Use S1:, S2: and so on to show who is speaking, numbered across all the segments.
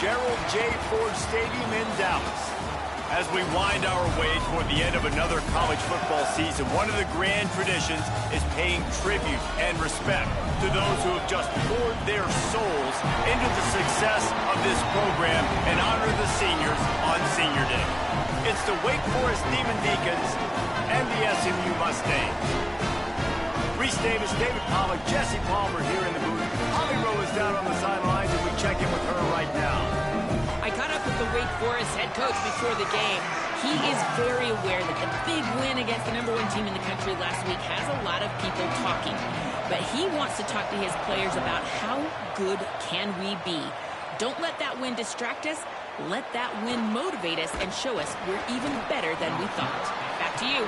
S1: Gerald J. Ford Stadium in Dallas. As we wind our way toward the end of another college football season, one of the grand traditions is paying tribute and respect to those who have just poured their souls into the success of this program and honor the seniors on Senior Day. It's the Wake Forest Demon Deacons and the SMU Mustangs. Reese Davis, David Pollock, Jesse Palmer here in the booth. Holly Rowe is down on the sidelines, and we check in with her right now.
S2: I caught up with the Wake Forest head coach before the game. He is very aware that the big win against the #1 team in the country last week has a lot of people talking. But he wants to talk to his players about how good can we be. Don't let that win distract us. Let that win motivate us and show us we're even better than we thought. Back to you.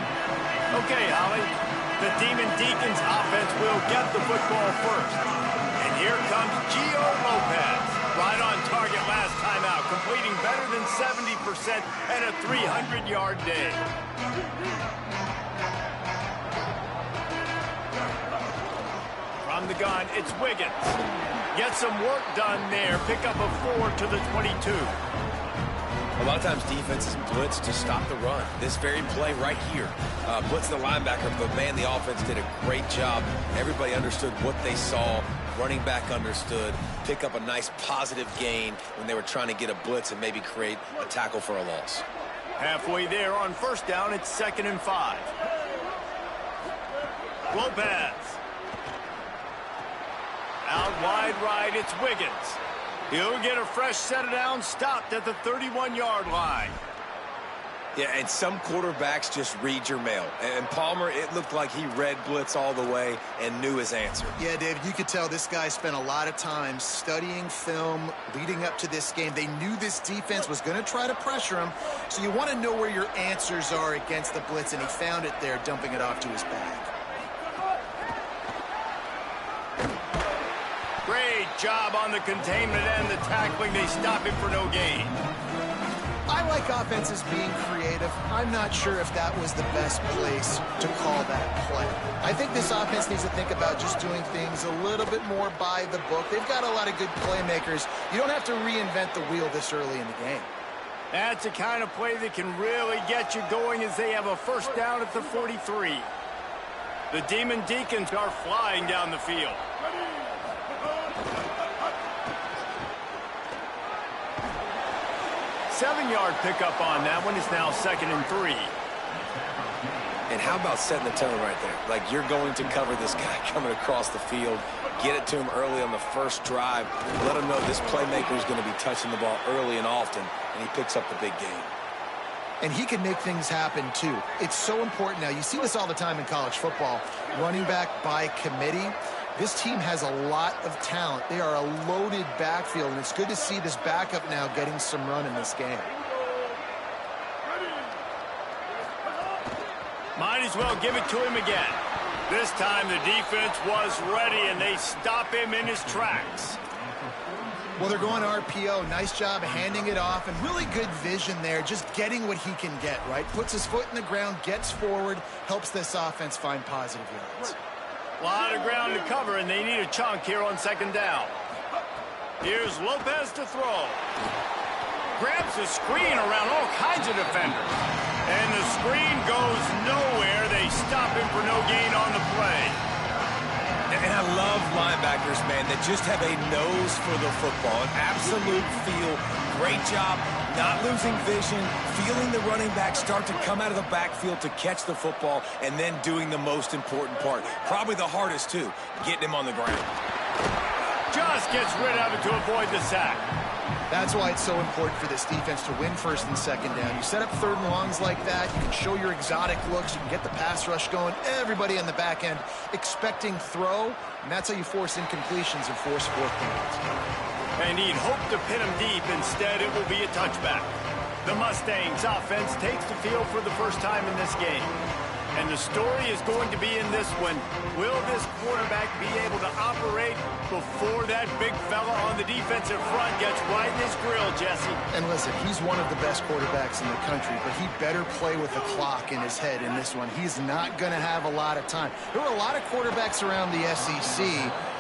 S1: Okay, Holly. The Demon Deacons offense will get the football first. And here comes Gio Lopez. Right on target last time out, completing better than 70% and a 300-yard day. From the gun, it's Wiggins. Get some work done there. Pick up a 4 to the 22.
S3: A lot of times defenses blitz to stop the run. This very play right here, blitz the linebacker, but man, the offense did a great job. Everybody understood what they saw. Running back understood. Pick up a nice positive gain when they were trying to get a blitz and maybe create a tackle for a loss.
S1: Halfway there on first down, it's 2nd and 5. Lopez. Out wide right, it's Wiggins. He'll get a fresh set of downs, stopped at the 31-yard line.
S3: Yeah, and some quarterbacks just read your mail. And Palmer, it looked like he read blitz all the way and knew his answer.
S4: Yeah, David, you could tell this guy spent a lot of time studying film leading up to this game. They knew this defense was going to try to pressure him, so you want to know where your answers are against the blitz, and he found it there, dumping it off to his back.
S1: Great job on the containment and the tackling. They stop him for no gain.
S4: I like offenses being creative. I'm not sure if that was the best place to call that play. I think this offense needs to think about just doing things a little bit more by the book. They've got a lot of good playmakers. You don't have to reinvent the wheel this early in the game.
S1: That's the kind of play that can really get you going as they have a first down at the 43. The Demon Deacons are flying down the field. Seven-yard pickup on that one is now 2nd and 3.
S3: And how about setting the tone right there? Like, you're going to cover this guy coming across the field, get it to him early on the first drive, let him know this playmaker is going to be touching the ball early and often, and he picks up the big game.
S4: And he can make things happen, too. It's so important now. You see this all the time in college football. Running back by committee. This team has a lot of talent. They are a loaded backfield, and it's good to see this backup now getting some run in this game.
S1: Might as well give it to him again. This time the defense was ready, and they stop him in his tracks.
S4: Well, they're going RPO. Nice job handing it off, and really good vision there, just getting what he can get, right? Puts his foot in the ground, gets forward, helps this offense find positive yards.
S1: A lot of ground to cover, and they need a chunk here on 2nd down. Here's Lopez to throw. Grabs the screen around all kinds of defenders. And the screen goes nowhere. They stop him for no gain on the play.
S3: And I love linebackers, man, that just have a nose for the football, an absolute feel. Great job not losing vision, feeling the running back start to come out of the backfield to catch the football, and then doing the most important part. Probably the hardest, too, getting him on the ground.
S1: Just gets rid of it to avoid the sack.
S4: That's why it's so important for this defense to win 1st and 2nd down. You set up 3rd and longs like that, you can show your exotic looks, you can get the pass rush going, everybody on the back end expecting throw, and that's how you force incompletions and force 4th downs.
S1: And he'd hope to pin him deep. Instead, it will be a touchback. The Mustangs offense takes the field for the first time in this game. And the story is going to be in this one. Will this quarterback be able to operate before that big fella on the defensive front gets right in his grill, Jesse?
S4: And listen, he's one of the best quarterbacks in the country, but he better play with the clock in his head in this one. He's not going to have a lot of time. There were a lot of quarterbacks around the SEC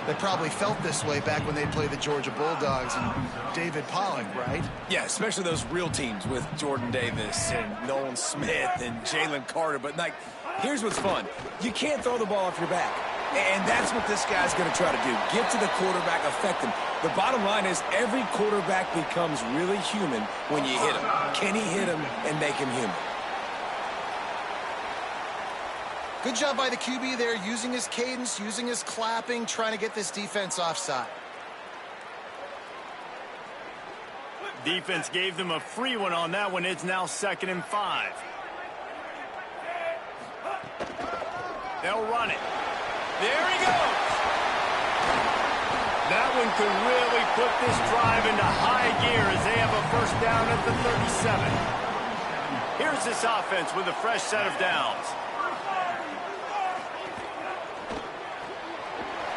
S4: They probably felt this way back when they played the Georgia Bulldogs and David Pollock, right?
S3: Yeah, especially those real teams with Jordan Davis and Nolan Smith and Jalen Carter. But, like, here's what's fun. You can't throw the ball off your back. And that's what this guy's going to try to do. Get to the quarterback, affect him. The bottom line is every quarterback becomes really human when you hit him. Can he hit him and make him human?
S4: Good job by the QB there, using his cadence, using his clapping, trying to get this defense offside.
S1: Defense gave them a free one on that one. It's now 2nd and 5. They'll run it. There he goes. That one could really put this drive into high gear as they have a first down at the 37. Here's this offense with a fresh set of downs.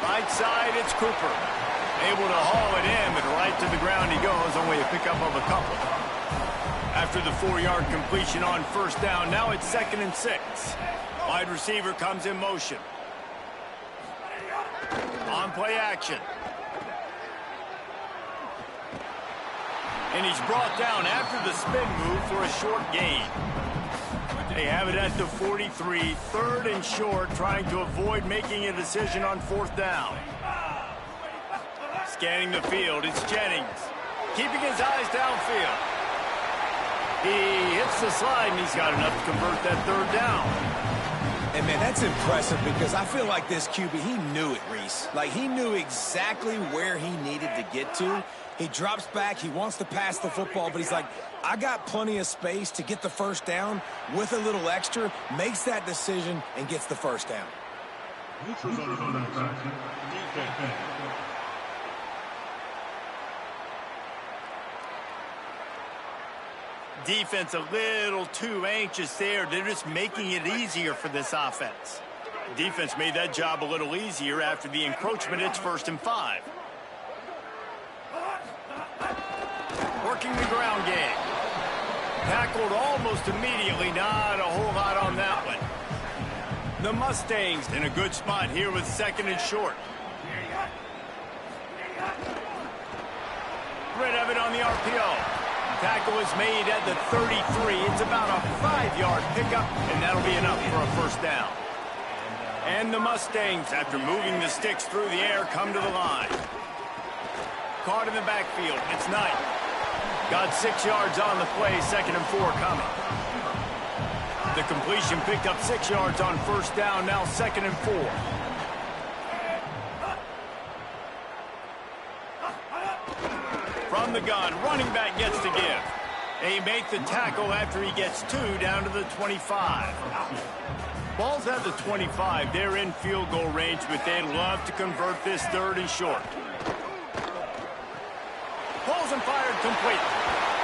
S1: Right side, it's Cooper. Able to haul it in, but right to the ground he goes, only a pickup of a couple. After the 4-yard completion on first down, now it's 2nd and 6. Wide receiver comes in motion. On play action. And he's brought down after the spin move for a short gain. They have it at the 43, 3rd and short, trying to avoid making a decision on 4th down. Scanning the field, it's Jennings. Keeping his eyes downfield. He hits the slide, and he's got enough to convert that 3rd down.
S3: And, man, that's impressive because I feel like this QB, he knew it, Reese. Like, he knew exactly where he needed to get to. He drops back. He wants to pass the football, but he's like, I got plenty of space to get the first down with a little extra, makes that decision, and gets the first down.
S1: Defense a little too anxious there. They're just making it easier for this offense. Defense made that job a little easier after the encroachment. It's 1st and 5. Working the ground game. Tackled almost immediately. Not a whole lot on that one. The Mustangs in a good spot here with 2nd and short. Rid of it on the RPO. Tackle is made at the 33. It's about a 5-yard pickup, and that'll be enough for a first down. And the Mustangs, after moving the sticks through the air, come to the line. Caught in the backfield. It's Knight. Got 6 yards on the play. 2nd and 4 coming. The completion picked up 6 yards on first down. Now 2nd and 4. From the gun, running back gets to give. They make the tackle after he gets 2 down to the 25. Ball's at the 25. They're in field goal range, but they'd love to convert this 3rd and short. Pulls and fired complete.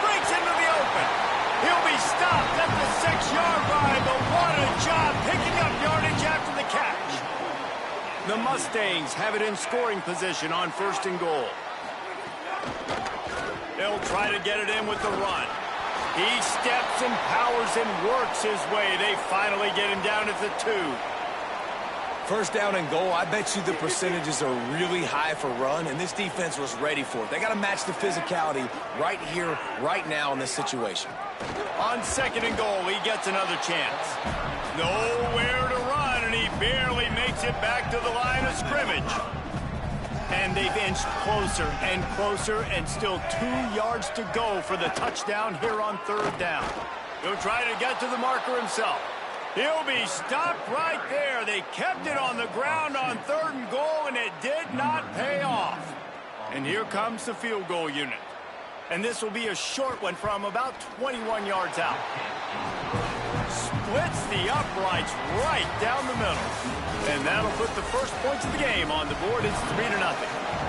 S1: Breaks into the open. He'll be stopped at the 6-yard line, but what a job picking up yardage after the catch. The Mustangs have it in scoring position on 1st and goal. They'll try to get it in with the run. He steps and powers and works his way. They finally get him down at the 2.
S3: First down and goal, I bet you the percentages are really high for run, and this defense was ready for it. They got to match the physicality right here, right now in this situation.
S1: On 2nd and goal, he gets another chance. Nowhere to run, and he barely makes it back to the line of scrimmage. And they've inched closer and closer, and still 2 yards to go for the touchdown here on 3rd down. He'll try to get to the marker himself. He'll be stopped right there. They kept it on the ground on 3rd and goal, and it did not pay off. And here comes the field goal unit. And this will be a short one from about 21 yards out. Splits the uprights right down the middle. And that'll put the first points of the game on the board. It's 3-0.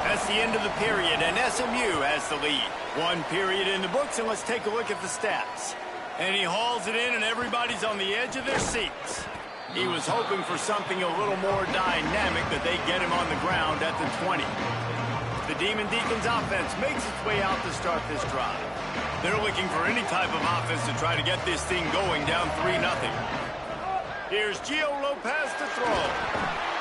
S1: That's the end of the period, and SMU has the lead. 1 period in the books, and let's take a look at the stats. And he hauls it in, and everybody's on the edge of their seats. He was hoping for something a little more dynamic, but they get him on the ground at the 20. The Demon Deacons offense makes its way out to start this drive. They're looking for any type of offense to try to get this thing going down 3-0. Here's Gio Lopez to throw.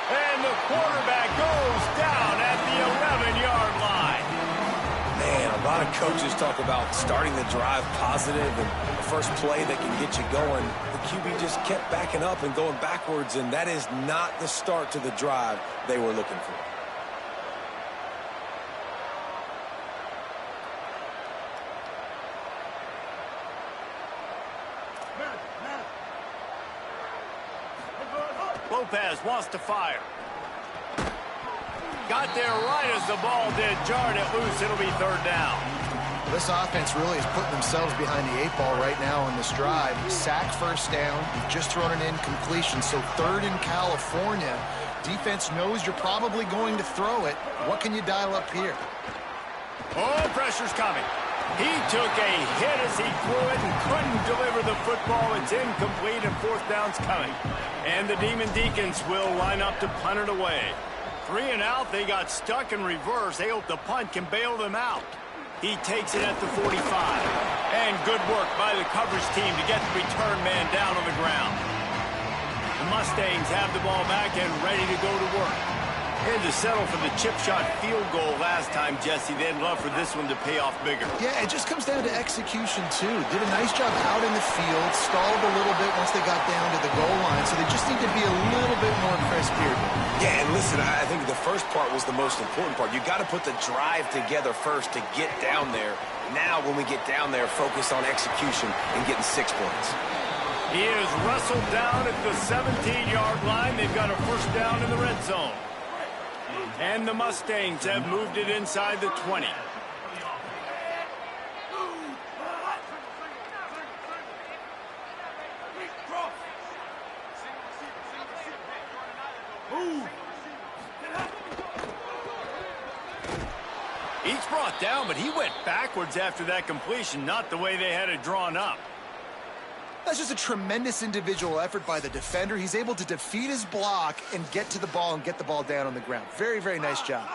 S1: And the quarterback goes down at the 11-yard line.
S3: Man, a lot of coaches talk about starting the drive positive and the first play that can get you going. The QB just kept backing up and going backwards, and that is not the start to the drive they were looking for.
S1: Lopez wants to fire. Got there right as the ball did. Jarred it loose. It'll be third down.
S4: This offense really is putting themselves behind the 8 ball right now on this drive. Sack first down. You've just thrown an incompletion. So third in California. Defense knows you're probably going to throw it. What can you dial up here?
S1: Oh, pressure's coming. He took a hit as he threw it and couldn't deliver the football. It's incomplete and fourth down's coming. And the Demon Deacons will line up to punt it away. 3 and out, they got stuck in reverse. They hope the punt can bail them out. He takes it at the 45. And good work by the coverage team to get the return man down on the ground. The Mustangs have the ball back and ready to go to work. And to settle for the chip shot field goal last time, Jesse, they'd love for this one to pay off bigger.
S4: Yeah, it just comes down to execution, too. Did a nice job out in the field, stalled a little bit once they got down to the goal line, so they just need to be a little bit more crisp here.
S3: Yeah, and listen, I think the first part was the most important part. You got to put the drive together first to get down there. Now, when we get down there, focus on execution and getting 6 points.
S1: He is wrestled down at the 17-yard line. They've got a first down in the red zone. And the Mustangs have moved it inside the 20. He's brought down, but he went backwards after that completion, not the way they had it drawn up.
S4: That's just a tremendous individual effort by the defender. He's able to defeat his block and get to the ball and get the ball down on the ground. Very, very nice job.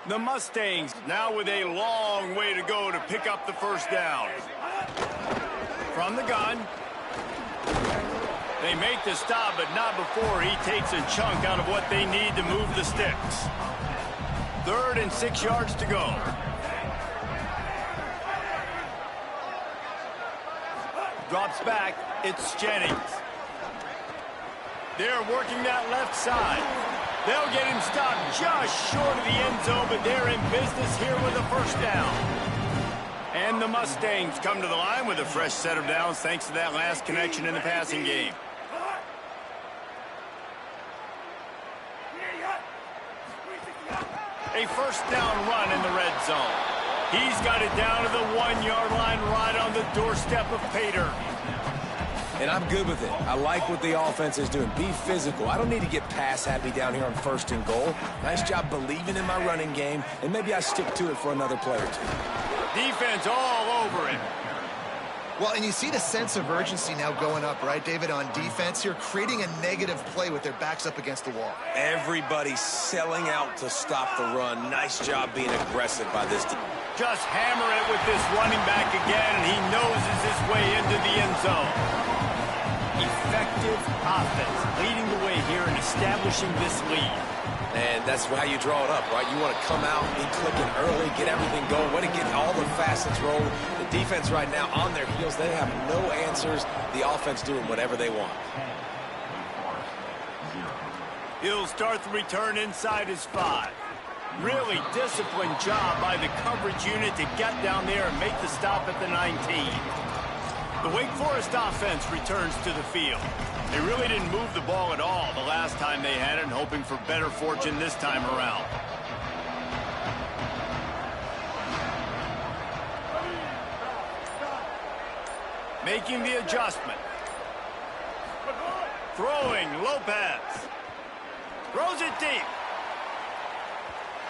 S1: The Mustangs now with a long way to go to pick up the first down. From the gun. They make the stop, but not before he takes a chunk out of what they need to move the sticks. 3rd and 6 yards to go. Drops back. It's Jennings. They're working that left side. They'll get him stopped just short of the end zone, but they're in business here with a first down. And the Mustangs come to the line with a fresh set of downs thanks to that last connection in the passing game. A first down run in the red zone. He's got it down to the 1-yard line right on the doorstep of Pater.
S3: And I'm good with it. I like what the offense is doing. Be physical. I don't need to get pass happy down here on 1st and goal. Nice job believing in my running game, and maybe I stick to it for another play or 2.
S1: Defense all over it.
S4: Well, and you see the sense of urgency now going up, right, David, on defense here, creating a negative play with their backs up against the wall.
S3: Everybody's selling out to stop the run. Nice job being aggressive by this team.
S1: Just hammer it with this running back again, and he noses his way into the end zone. Effective offense leading the way here and establishing this lead.
S3: And that's how you draw it up, right? You want to come out, be clicking early, get everything going, want to get all the facets rolling. The defense right now on their heels, they have no answers. The offense doing whatever they want.
S1: He'll start the return inside his 5. Really disciplined job by the coverage unit to get down there and make the stop at the 19. The Wake Forest offense returns to the field. They really didn't move the ball at all the last time they had it, and hoping for better fortune this time around. Making the adjustment. Throwing, Lopez. Throws it deep.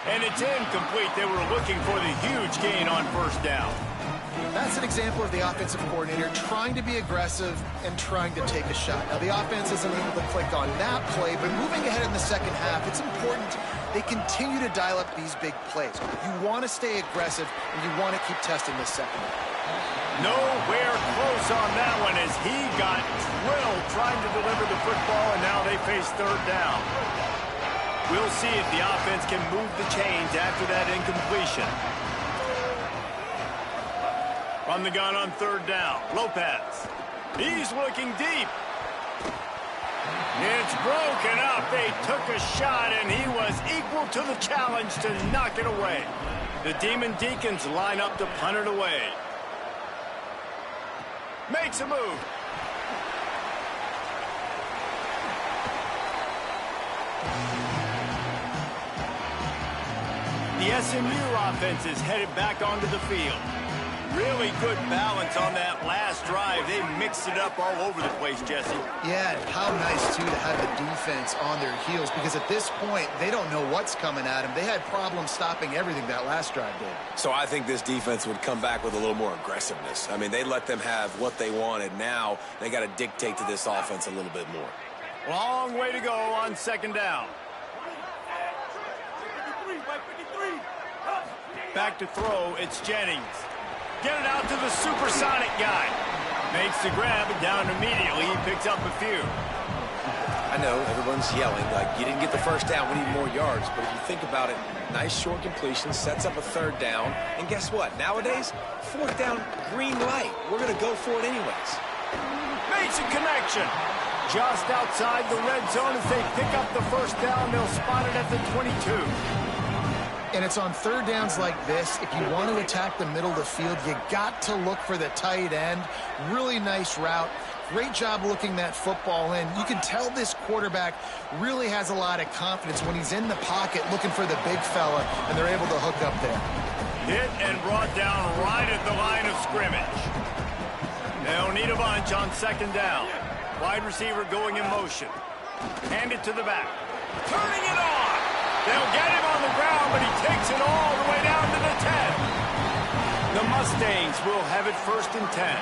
S1: And it's incomplete. They were looking for the huge gain on first down.
S4: That's an example of the offensive coordinator trying to be aggressive and trying to take a shot. Now, the offense isn't able to click on that play, but moving ahead in the second half, it's important they continue to dial up these big plays. You want to stay aggressive, and you want to keep testing this second.
S1: Nowhere close on that one as he got drilled trying to deliver the football, and now they face third down. We'll see if the offense can move the chains after that incompletion. From the gun on third down, Lopez. He's looking deep. It's broken up. They took a shot, and he was equal to the challenge to knock it away. The Demon Deacons line up to punt it away. Makes a move. The SMU offense is headed back onto the field. Really good balance on that last drive. They mixed it up all over the place, Jesse.
S4: Yeah, and how nice, too, to have the defense on their heels, because at this point, they don't know what's coming at them. They had problems stopping everything that last drive did.
S3: So I think this defense would come back with a little more aggressiveness. I mean, they let them have what they wanted. Now they got to dictate to this offense a little bit more.
S1: Long way to go on second down. Back to throw, it's Jennings. Get it out to the supersonic guy. Makes the grab and down immediately. He picks up a few.
S3: I know everyone's yelling like you didn't get the first down, we need more yards. But if you think about it, nice short completion, sets up a third down. And guess what? Nowadays, fourth down, green light. We're going to go for it anyways.
S1: Makes a connection. Just outside the red zone as they pick up the first down. They'll spot it at the 22.
S4: And it's on third downs like this. If you want to attack the middle of the field, you got to look for the tight end. Really nice route. Great job looking that football in. You can tell this quarterback really has a lot of confidence when he's in the pocket looking for the big fella, and they're able to hook up there.
S1: Hit and brought down right at the line of scrimmage. They'll need a bunch on second down. Wide receiver going in motion. Hand it to the back. Turning it on. They'll get him on the ground, but he takes it all the way down to the 10. The Mustangs will have it first and 10.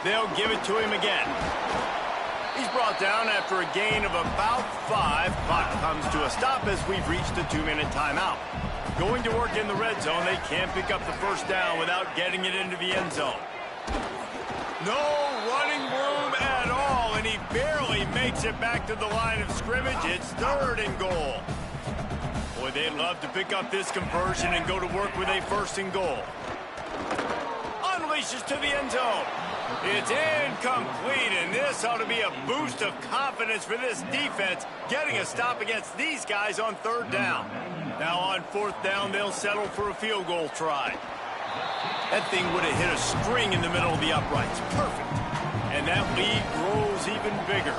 S1: They'll give it to him again. He's brought down after a gain of about 5. Clock comes to a stop as we've reached the 2-minute timeout. Going to work in the red zone, they can't pick up the first down without getting it into the end zone. No running room at all, and he barely makes it back to the line of scrimmage. It's third and goal. Boy, they'd love to pick up this conversion and go to work with a first and goal. Unleashes to the end zone. It's incomplete, and this ought to be a boost of confidence for this defense, getting a stop against these guys on third down. Now on fourth down, they'll settle for a field goal try. That thing would have hit a string in the middle of the uprights. Perfect. And that lead grows even bigger.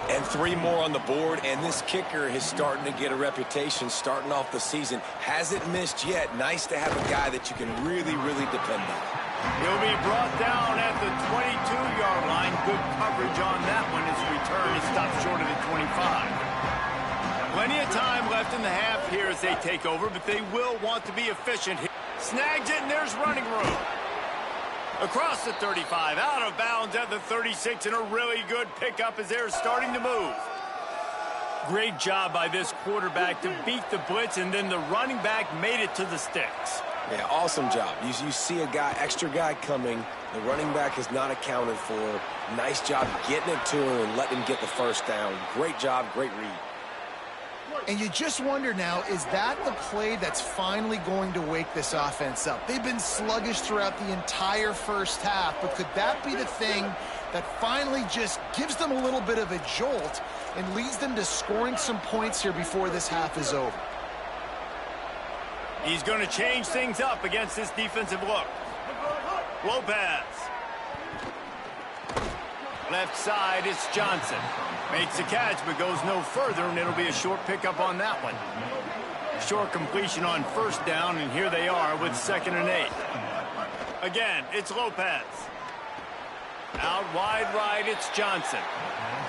S3: And 3 more on the board, and this kicker is starting to get a reputation starting off the season. Hasn't missed yet. Nice to have a guy that you can really, really depend on.
S1: He'll be brought down at the 22-yard line. Good coverage on that one. His return is stopped short of the 25. Plenty of time left in the half here as they take over, but they will want to be efficient here. Snags it, and there's running room. Across the 35, out of bounds at the 36, and a really good pickup as they're starting to move. Great job by this quarterback to beat the blitz, and then the running back made it to the sticks.
S3: Yeah, awesome job. You see a extra guy coming. The running back is not accounted for. Nice job getting it to him and letting him get the first down. Great job, great read.
S4: And you just wonder now, is that the play that's finally going to wake this offense up? They've been sluggish throughout the entire first half, but could that be the thing that finally just gives them a little bit of a jolt and leads them to scoring some points here before this half is over?
S1: He's going to change things up against this defensive look. Lopez. Left side, it's Johnson. Makes the catch, but goes no further, and it'll be a short pickup on that one. Short completion on first down, and here they are with 2nd and 8. Again, it's Lopez. Out wide right, it's Johnson.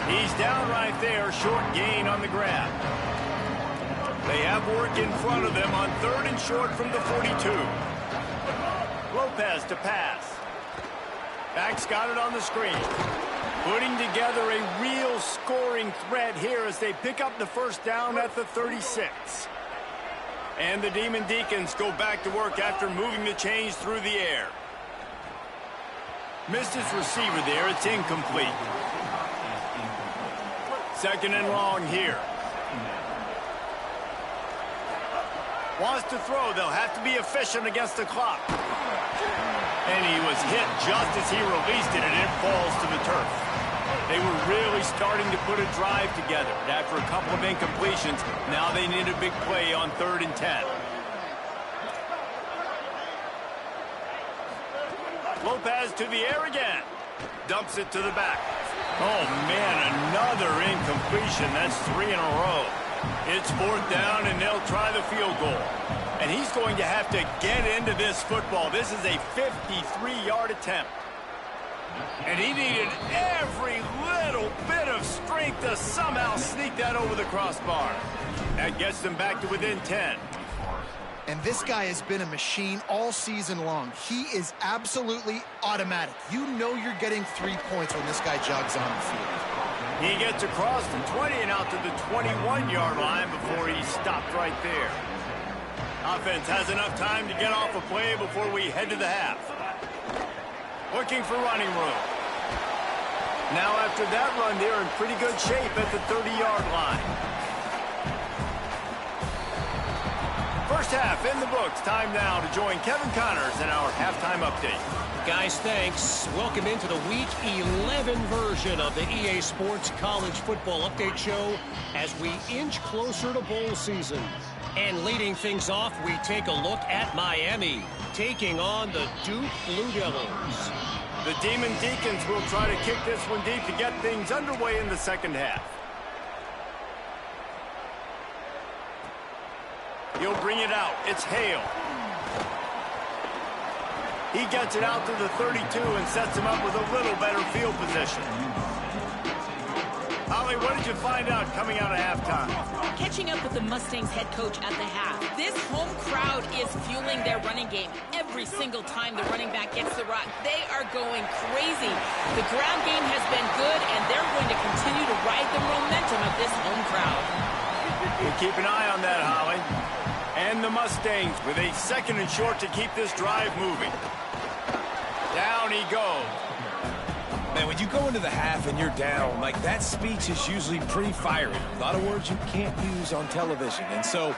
S1: He's down right there, short gain on the grab. They have work in front of them on 3rd and short from the 42. Lopez to pass. Back's got it on the screen. Putting together a real scoring threat here as they pick up the first down at the 36. And the Demon Deacons go back to work after moving the chains through the air. Missed his receiver there. It's incomplete. Second and long here. Wants to throw. They'll have to be efficient against the clock. And he was hit just as he released it, and it falls to the turf. They were really starting to put a drive together. And after a couple of incompletions, now they need a big play on 3rd and 10. Lopez to the air again. Dumps it to the back. Oh, man, another incompletion. That's 3 in a row. It's 4th down, and they'll try the field goal. And he's going to have to get into this football. This is a 53-yard attempt. And he needed every little bit of strength to somehow sneak that over the crossbar. That gets them back to within 10.
S4: And this guy has been a machine all season long. He is absolutely automatic. You know you're getting 3 points when this guy jogs on the field.
S1: He gets across the 20 and out to the 21-yard line before he stopped right there. Offense has enough time to get off a play before we head to the half. Looking for running room. Now after that run, they're in pretty good shape at the 30-yard line. First half in the books. Time now to join Kevin Connors in our halftime update.
S5: Guys, thanks. Welcome into the Week 11 version of the EA Sports College Football Update Show as we inch closer to bowl season. And leading things off, we take a look at Miami, taking on the Duke Blue Devils.
S1: The Demon Deacons will try to kick this one deep to get things underway in the second half. He'll bring it out. It's Hale. He gets it out to the 32 and sets him up with a little better field position. Holly, what did you find out coming out of halftime?
S2: Catching up with the Mustangs head coach at the half. This home crowd is fueling their running game. Every single time the running back gets the rock, they are going crazy. The ground game has been good, and they're going to continue to ride the momentum of this home crowd.
S1: We'll keep an eye on that, Holly. And the Mustangs with a 2nd and short to keep this drive moving. Down he goes.
S3: Man, when you go into the half and you're down, like that speech is usually pretty fiery. A lot of words you can't use on television. And so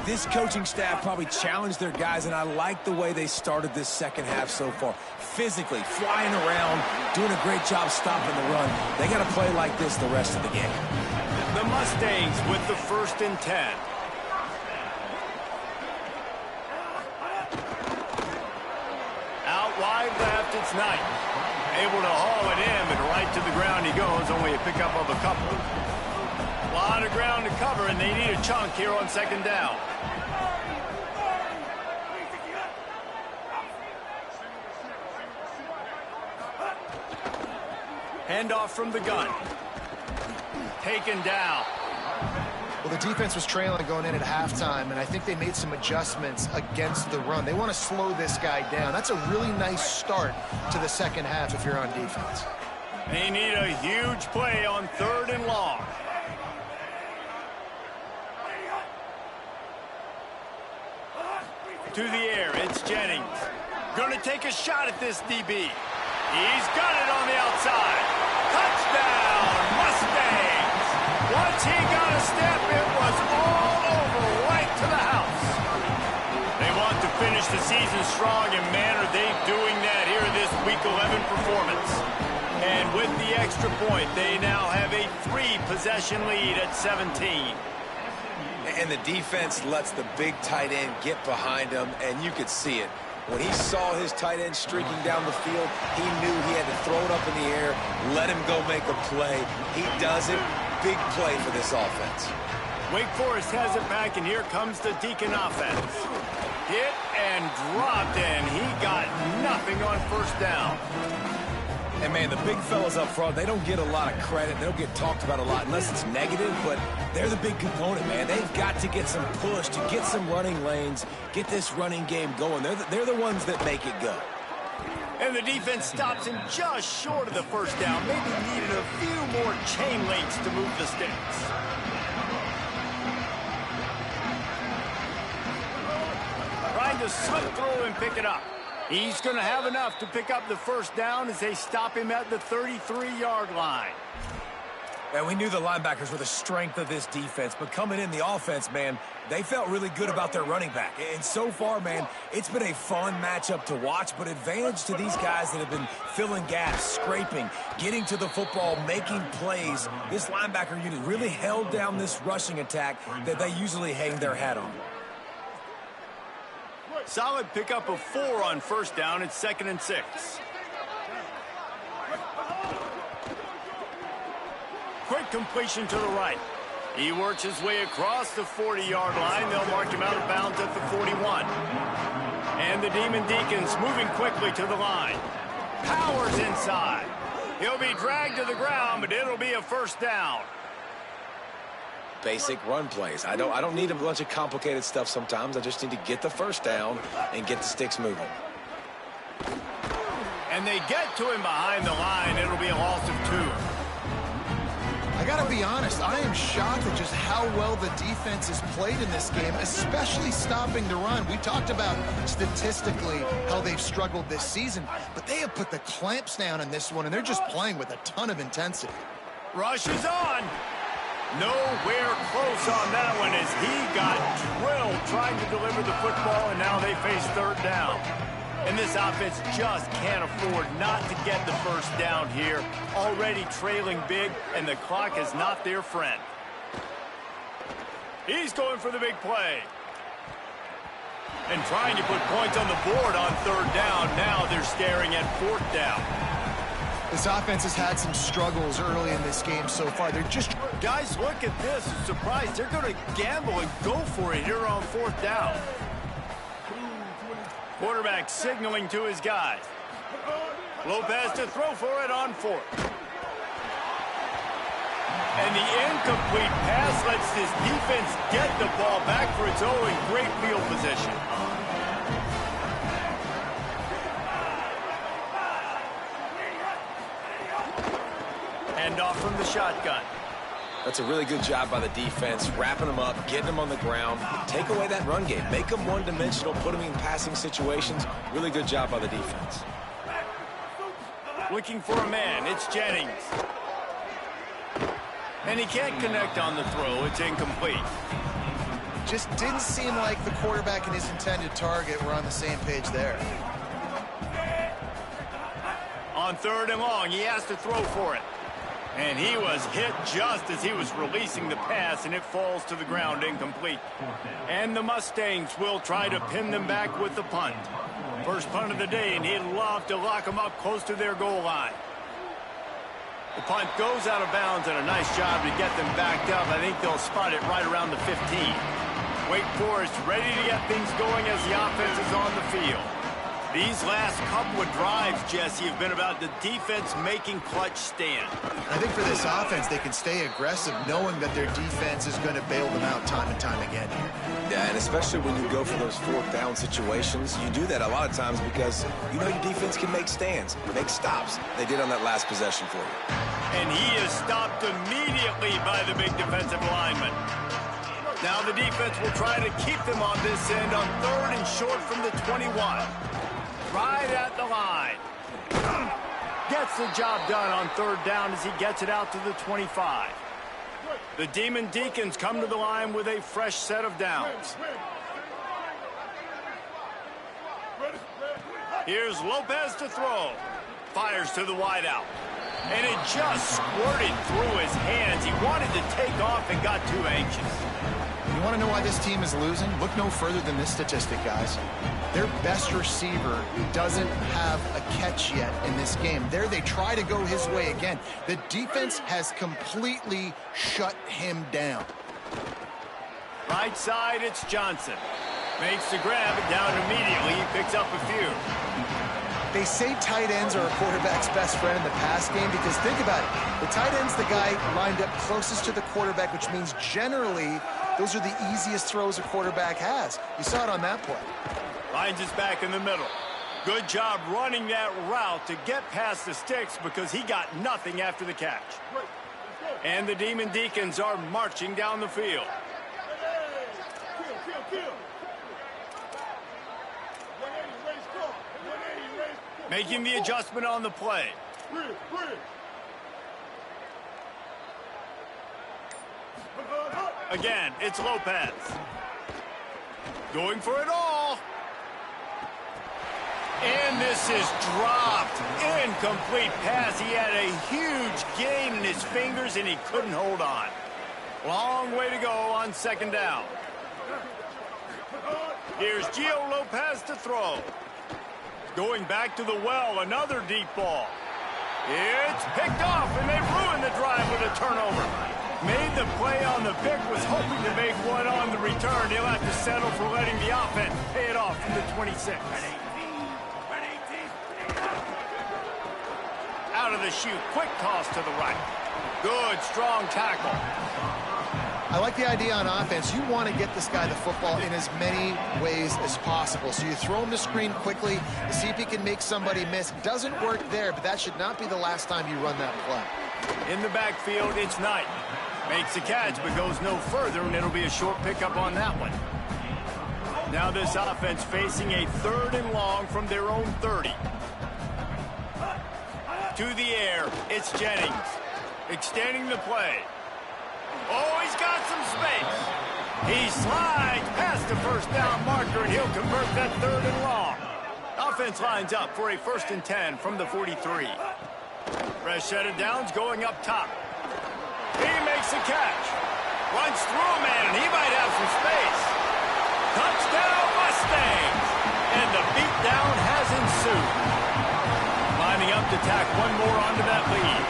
S3: this coaching staff probably challenged their guys, and I like the way they started this second half so far. Physically, flying around, doing a great job stopping the run. They got to play like this the rest of the game.
S1: The Mustangs with the 1st and 10. Out wide left, it's Knight. Able to haul it in, but right to the ground he goes. Only a pickup of a couple. A lot of ground to cover, and they need a chunk here on 2nd down. Handoff from the gun. Taken down.
S4: Well, the defense was trailing going in at halftime, and I think they made some adjustments against the run. They want to slow this guy down. That's a really nice start to the second half if you're on defense.
S1: They need a huge play on 3rd and long. To the air, it's Jennings. Going to take a shot at this DB. He's got it on the outside. Touchdown, Mustangs! Once he got a step, it was all over right to the house. They want to finish the season strong, and man, are they doing that here in this Week 11 performance. And with the extra point, they now have a 3-possession lead at 17.
S3: And the defense lets the big tight end get behind him, and you could see it. When he saw his tight end streaking down the field, he knew he had to throw it up in the air, let him go make a play. He does it. Big play for this offense.
S1: Wake Forest has it back, and here comes the Deacon offense. Hit and dropped, and he got nothing on 1st down.
S3: And, man, the big fellas up front, they don't get a lot of credit. They don't get talked about a lot unless it's negative, but they're the big component, man. They've got to get some push, to get some running lanes, get this running game going. They're the ones that make it go.
S1: And the defense stops him just short of the 1st down. Maybe needed a few more chain links to move the sticks. Trying to slip through and pick it up. He's going to have enough to pick up the 1st down as they stop him at the 33-yard line.
S3: And we knew the linebackers were the strength of this defense, but coming in the offense, man, they felt really good about their running back. And so far, man, it's been a fun matchup to watch, but advantage to these guys that have been filling gaps, scraping, getting to the football, making plays. This linebacker unit really held down this rushing attack that they usually hang their hat on.
S1: Solid pickup of 4 on first down. It's 2nd and 6. Quick completion to the right. He works his way across the 40-yard line. They'll mark him out of bounds at the 41. And the Demon Deacons moving quickly to the line. Powers inside. He'll be dragged to the ground, but it'll be a first down.
S3: Basic run plays. I don't need a bunch of complicated stuff sometimes. I just need to get the first down and get the sticks moving.
S1: And they get to him behind the line. It'll be a loss of 2.
S4: I gotta be honest, I am shocked at just how well the defense has played in this game, especially stopping the run. We talked about statistically how they've struggled this season, but they have put the clamps down in this one, and they're just playing with a ton of intensity.
S1: Rush is on. Nowhere close on that one as he got drilled trying to deliver the football, and now they face 3rd down. And this offense just can't afford not to get the first down here. Already trailing big, and the clock is not their friend. He's going for the big play. And trying to put points on the board on 3rd down. Now they're staring at 4th down.
S4: This offense has had some struggles early in this game so far. They're just...
S1: Guys, look at this. I'm surprised. They're going to gamble and go for it here on 4th down. Quarterback signaling to his guys. Lopez to throw for it on 4th. And the incomplete pass lets this defense get the ball back for its own in great field position. Hand off from the shotgun.
S3: That's a really good job by the defense, wrapping them up, getting them on the ground. Take away that run game. Make them one-dimensional, put them in passing situations. Really good job by the defense.
S1: Looking for a man. It's Jennings. And he can't connect on the throw. It's incomplete.
S4: Just didn't seem like the quarterback and his intended target were on the same page there.
S1: On 3rd and long, he has to throw for it. And he was hit just as he was releasing the pass, and it falls to the ground incomplete. And the Mustangs will try to pin them back with the punt. First punt of the day, and he'd love to lock them up close to their goal line. The punt goes out of bounds, and a nice job to get them backed up. I think they'll spot it right around the 15. Wake Forest ready to get things going as the offense is on the field. These last couple of drives, Jesse, have been about the defense making clutch stand.
S4: I think for this offense, they can stay aggressive knowing that their defense is going to bail them out time and time again here.
S3: Yeah, and especially when you go for those 4th down situations, you do that a lot of times because you know your defense can make stands, make stops. They did on that last possession for you.
S1: And he is stopped immediately by the big defensive lineman. Now the defense will try to keep them on this end on 3rd and short from the 21. Right at the line. Gets the job done on 3rd down as he gets it out to the 25. The Demon Deacons come to the line with a fresh set of downs. Here's Lopez to throw. Fires to the wideout. And it just squirted through his hands. He wanted to take off and got too anxious.
S4: You want to know why this team is losing? Look no further than this statistic, guys. Their best receiver doesn't have a catch yet in this game. There they try to go his way again. The defense has completely shut him down.
S1: Right side, it's Johnson. Makes the grab and down immediately. He picks up a few.
S4: They say tight ends are a quarterback's best friend in the pass game because think about it. The tight end's the guy lined up closest to the quarterback, which means generally those are the easiest throws a quarterback has. You saw it on that play.
S1: Finds his back in the middle. Good job running that route to get past the sticks because he got nothing after the catch. And the Demon Deacons are marching down the field. Making the adjustment on the play. Again, it's Lopez. Going for it all. And this is dropped. Incomplete pass. He had a huge gain in his fingers, and he couldn't hold on. Long way to go on second down. Here's Gio Lopez to throw. Going back to the well, another deep ball. It's picked off, and they ruined the drive with a turnover. Made the play on the pick, was hoping to make one on the return. He'll have to settle for letting the offense pay it off from the 26. Out of the chute, quick toss to the right. Good, strong tackle.
S4: I like the idea on offense. You want to get this guy the football in as many ways as possible. So you throw him the screen quickly to see if he can make somebody miss. Doesn't work there, but that should not be the last time you run that play.
S1: In the backfield, it's Knight. Makes the catch, but goes no further, and it'll be a short pickup on that one. Now this offense facing a 3rd and long from their own 30. To the air, it's Jennings. Extending the play. Oh, he's got some space. He slides past the first down marker, and he'll convert that 3rd and long. Offense lines up for a 1st and 10 from the 43. Fresh set of downs going up top. He makes a catch. Runs through a man, and he might have some space. Touchdown, Mustangs! And the beatdown has ensued. Lining up to tack one more onto that lead.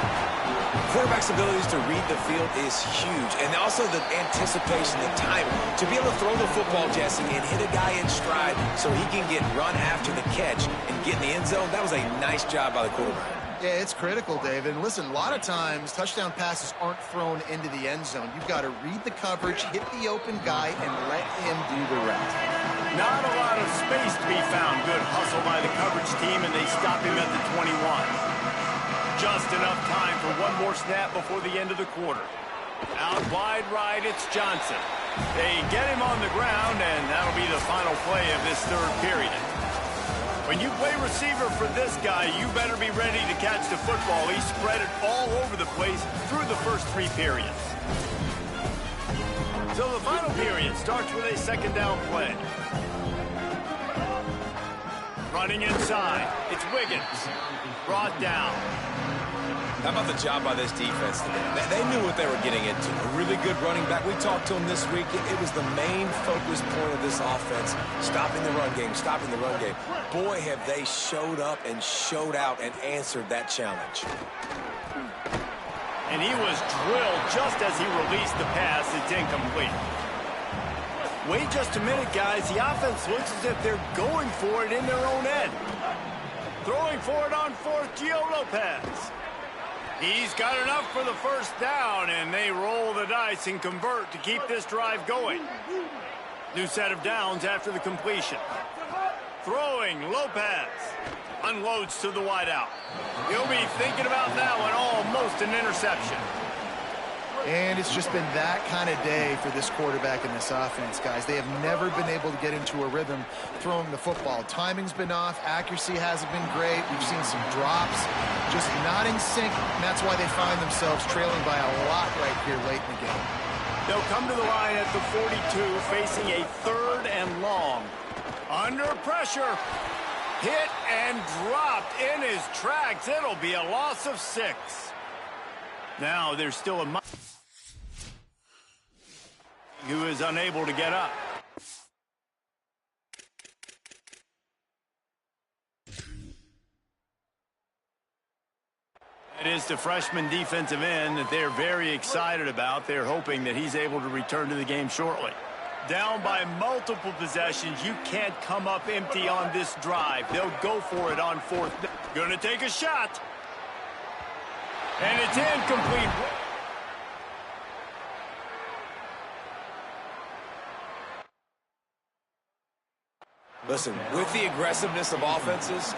S3: Quarterback's abilities to read the field is huge, and also the anticipation, the time to be able to throw the football, Jesse, and hit a guy in stride so he can get run after the catch and get in the end zone. That was a nice job by the quarterback.
S4: Yeah, it's critical, David. And listen, a lot of times touchdown passes aren't thrown into the end zone. You've got to read the coverage, hit the open guy, and let him do the rest.
S1: Not a lot of space to be found. Good hustle by the coverage team, and they stop him at the 21. Just enough time for one more snap before the end of the quarter. Out wide right, it's Johnson. They get him on the ground, and that'll be the final play of this 3rd period. When you play receiver for this guy, you better be ready to catch the football. He spread it all over the place through the first 3 periods. So the final period starts with a 2nd down play. Running inside, it's Wiggins. Brought down.
S3: How about the job by this defense today? They knew what they were getting into. A really good running back. We talked to him this week. It was the main focus point of this offense. Stopping the run game, stopping the run game. Boy, have they showed up and showed out and answered that challenge.
S1: And he was drilled just as he released the pass. It's incomplete. Wait just a minute, guys. The offense looks as if they're going for it in their own end. Throwing for it on 4th, Gio Lopez. He's got enough for the 1st down, and they roll the dice and convert to keep this drive going. New set of downs after the completion. Throwing, Lopez. Unloads to the wideout. He'll be thinking about that one, almost an interception.
S4: And it's just been that kind of day for this quarterback and this offense, guys. They have never been able to get into a rhythm throwing the football. Timing's been off. Accuracy hasn't been great. We've seen some drops, just not in sync, and that's why they find themselves trailing by a lot right here late in the game.
S1: They'll come to the line at the 42, facing a 3rd and long. Under pressure. Hit and dropped in his tracks. It'll be a loss of 6. Now there's still a who is unable to get up. It is the freshman defensive end that they're very excited about. They're hoping that he's able to return to the game shortly. Down by multiple possessions, you can't come up empty on this drive. They'll go for it on 4th. Gonna take a shot. And it's incomplete.
S3: Listen, with the aggressiveness of offenses,